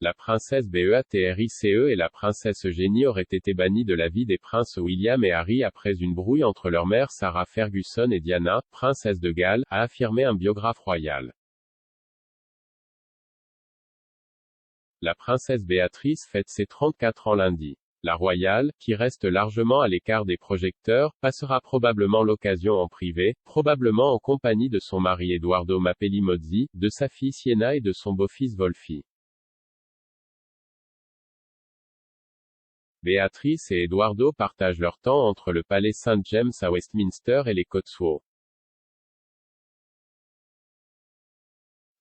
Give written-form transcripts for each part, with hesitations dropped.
La princesse Beatrice et la princesse Eugénie auraient été bannies de la vie des princes William et Harry après une brouille entre leur mère Sarah Ferguson et Diana, princesse de Galles, a affirmé un biographe royal. La princesse Béatrice fête ses 34 ans lundi. La royale, qui reste largement à l'écart des projecteurs, passera probablement l'occasion en privé, probablement en compagnie de son mari Edoardo Mapelli-Mozzi, de sa fille Sienna et de son beau-fils Wolfi. Béatrice et Edoardo partagent leur temps entre le palais St. James à Westminster et les Cotswolds.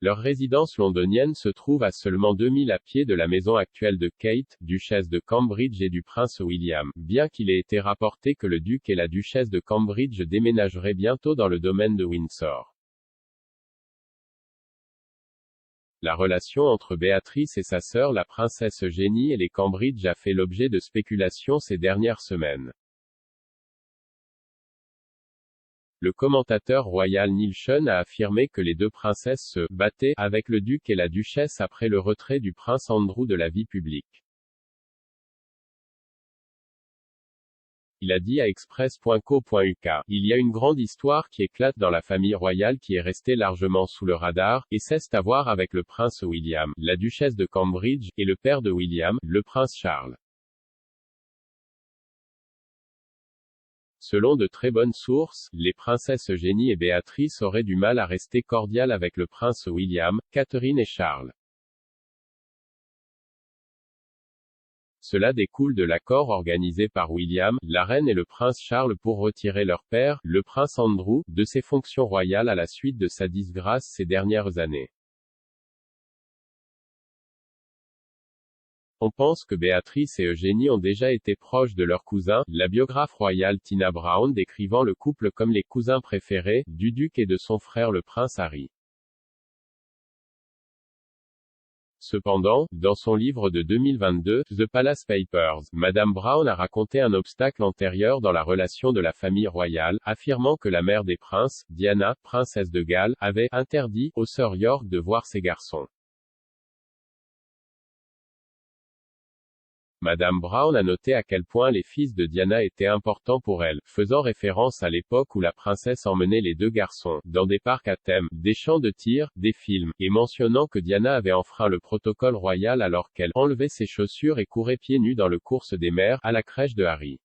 Leur résidence londonienne se trouve à seulement 2000 à pied de la maison actuelle de Kate, duchesse de Cambridge et du prince William, bien qu'il ait été rapporté que le duc et la duchesse de Cambridge déménageraient bientôt dans le domaine de Windsor. La relation entre Béatrice et sa sœur la princesse Eugénie et les Cambridge a fait l'objet de spéculations ces dernières semaines. Le commentateur royal Neil Sean a affirmé que les deux princesses se « battaient » avec le duc et la duchesse après le retrait du prince Andrew de la vie publique. Il a dit à Express.co.uk, « Il y a une grande histoire qui éclate dans la famille royale qui est restée largement sous le radar, et c'est à voir avec le prince William, la duchesse de Cambridge, et le père de William, le prince Charles. » Selon de très bonnes sources, les princesses Eugénie et Béatrice auraient du mal à rester cordiales avec le prince William, Catherine et Charles. Cela découle de l'accord organisé par William, la reine et le prince Charles pour retirer leur père, le prince Andrew, de ses fonctions royales à la suite de sa disgrâce ces dernières années. On pense que Béatrice et Eugénie ont déjà été proches de leur cousin, la biographe royale Tina Brown décrivant le couple comme les cousins préférés, du duc et de son frère le prince Harry. Cependant, dans son livre de 2022, The Palace Papers, Madame Brown a raconté un obstacle antérieur dans la relation de la famille royale, affirmant que la mère des princes, Diana, princesse de Galles, avait interdit aux sœurs York de voir ses garçons. Madame Brown a noté à quel point les fils de Diana étaient importants pour elle, faisant référence à l'époque où la princesse emmenait les deux garçons, dans des parcs à thème, des champs de tir, des films, et mentionnant que Diana avait enfreint le protocole royal alors qu'elle enlevait ses chaussures et courait pieds nus dans le course des mères, à la crèche de Harry.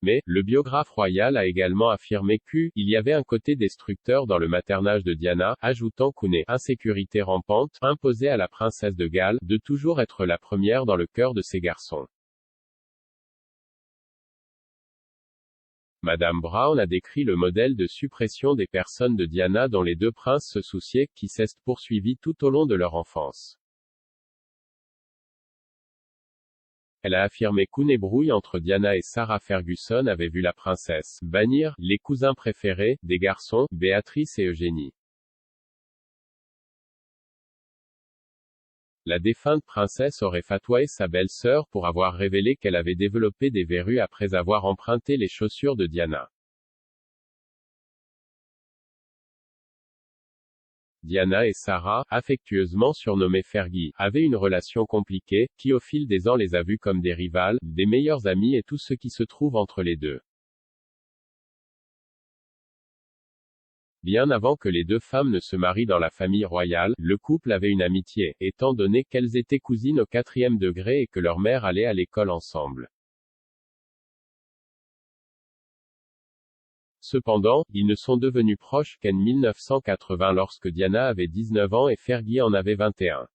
Mais, le biographe royal a également affirmé qu'il y avait un côté destructeur dans le maternage de Diana, ajoutant qu'une insécurité rampante imposait à la princesse de Galles de toujours être la première dans le cœur de ses garçons. Madame Brown a décrit le modèle de suppression des personnes de Diana dont les deux princes se souciaient, qui s'est poursuivi tout au long de leur enfance. Elle a affirmé qu'une brouille entre Diana et Sarah Ferguson avait vu la princesse bannir les cousins préférés des garçons, Béatrice et Eugénie. La défunte princesse aurait fatoué sa belle-sœur pour avoir révélé qu'elle avait développé des verrues après avoir emprunté les chaussures de Diana. Diana et Sarah, affectueusement surnommées Fergie, avaient une relation compliquée, qui au fil des ans les a vues comme des rivales, des meilleures amies et tout ce qui se trouve entre les deux. Bien avant que les deux femmes ne se marient dans la famille royale, le couple avait une amitié, étant donné qu'elles étaient cousines au 4e degré et que leurs mères allaient à l'école ensemble. Cependant, ils ne sont devenus proches qu'en 1980 lorsque Diana avait 19 ans et Fergie en avait 21.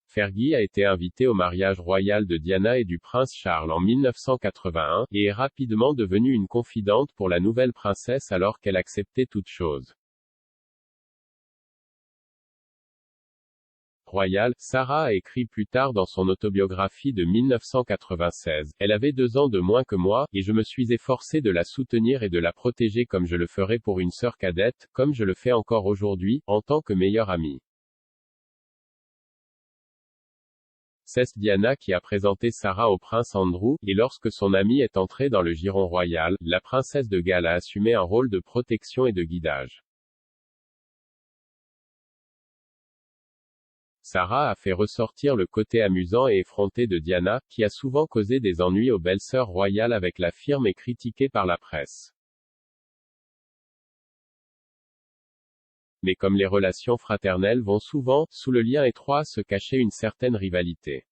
Fergie a été invitée au mariage royal de Diana et du prince Charles en 1981, et est rapidement devenue une confidente pour la nouvelle princesse alors qu'elle acceptait toute chose. Royal, Sarah a écrit plus tard dans son autobiographie de 1996, « Elle avait 2 ans de moins que moi, et je me suis efforcé de la soutenir et de la protéger comme je le ferais pour une sœur cadette, comme je le fais encore aujourd'hui, en tant que meilleure amie. » C'est Diana qui a présenté Sarah au prince Andrew, et lorsque son amie est entrée dans le giron royal, la princesse de Galles a assumé un rôle de protection et de guidage. Sarah a fait ressortir le côté amusant et effronté de Diana, qui a souvent causé des ennuis aux belles-sœurs royales avec la firme et critiquée par la presse. Mais comme les relations fraternelles vont souvent, sous le lien étroit se cacher une certaine rivalité.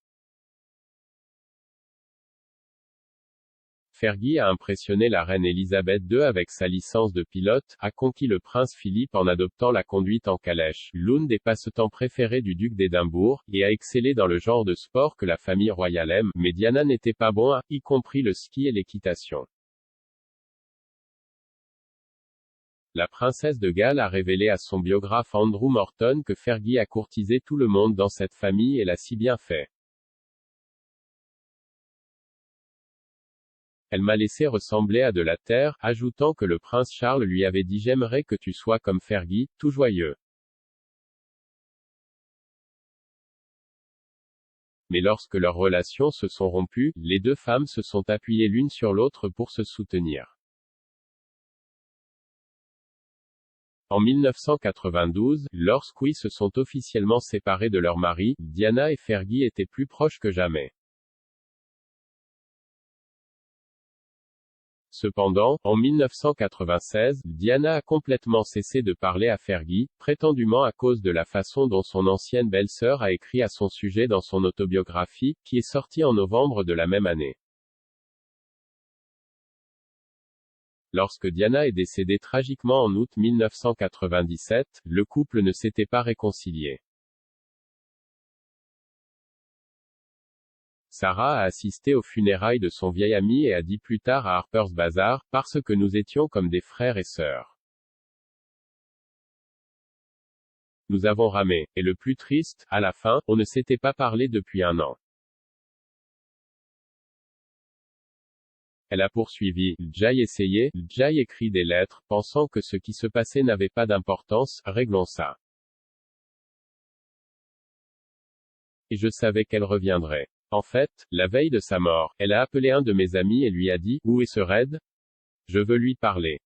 Fergie a impressionné la reine Elisabeth II avec sa licence de pilote, a conquis le prince Philippe en adoptant la conduite en calèche, l'une des passe-temps préférés du duc d'Édimbourg, et a excellé dans le genre de sport que la famille royale aime, mais Diana n'était pas bon à, y compris le ski et l'équitation. La princesse de Galles a révélé à son biographe Andrew Morton que Fergie a courtisé tout le monde dans cette famille et l'a si bien fait. Elle m'a laissé ressembler à de la terre, ajoutant que le prince Charles lui avait dit « J'aimerais que tu sois comme Fergie, tout joyeux ». Mais lorsque leurs relations se sont rompues, les deux femmes se sont appuyées l'une sur l'autre pour se soutenir. En 1992, lorsqu'ils se sont officiellement séparés de leur mari, Diana et Fergie étaient plus proches que jamais. Cependant, en 1996, Diana a complètement cessé de parler à Fergie, prétendument à cause de la façon dont son ancienne belle-sœur a écrit à son sujet dans son autobiographie, qui est sortie en novembre de la même année. Lorsque Diana est décédée tragiquement en août 1997, le couple ne s'était pas réconcilié. Sarah a assisté aux funérailles de son vieil ami et a dit plus tard à Harper's Bazaar, « Parce que nous étions comme des frères et sœurs. Nous avons ramé. Et le plus triste, à la fin, on ne s'était pas parlé depuis 1 an. » Elle a poursuivi, « J'ai essayé, j'ai écrit des lettres, pensant que ce qui se passait n'avait pas d'importance, réglons ça. Et je savais qu'elle reviendrait. En fait, la veille de sa mort, elle a appelé un de mes amis et lui a dit, où est ce raid? Je veux lui parler. »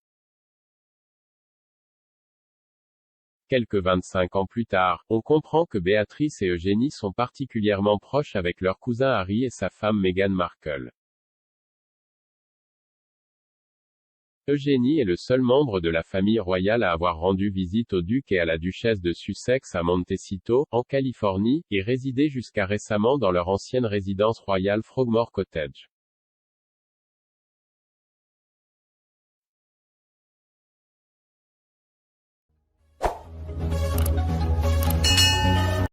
Quelques 25 ans plus tard, on comprend que Béatrice et Eugénie sont particulièrement proches avec leur cousin Harry et sa femme Meghan Markle. Eugénie est le seul membre de la famille royale à avoir rendu visite au duc et à la duchesse de Sussex à Montecito, en Californie, et résidé jusqu'à récemment dans leur ancienne résidence royale Frogmore Cottage.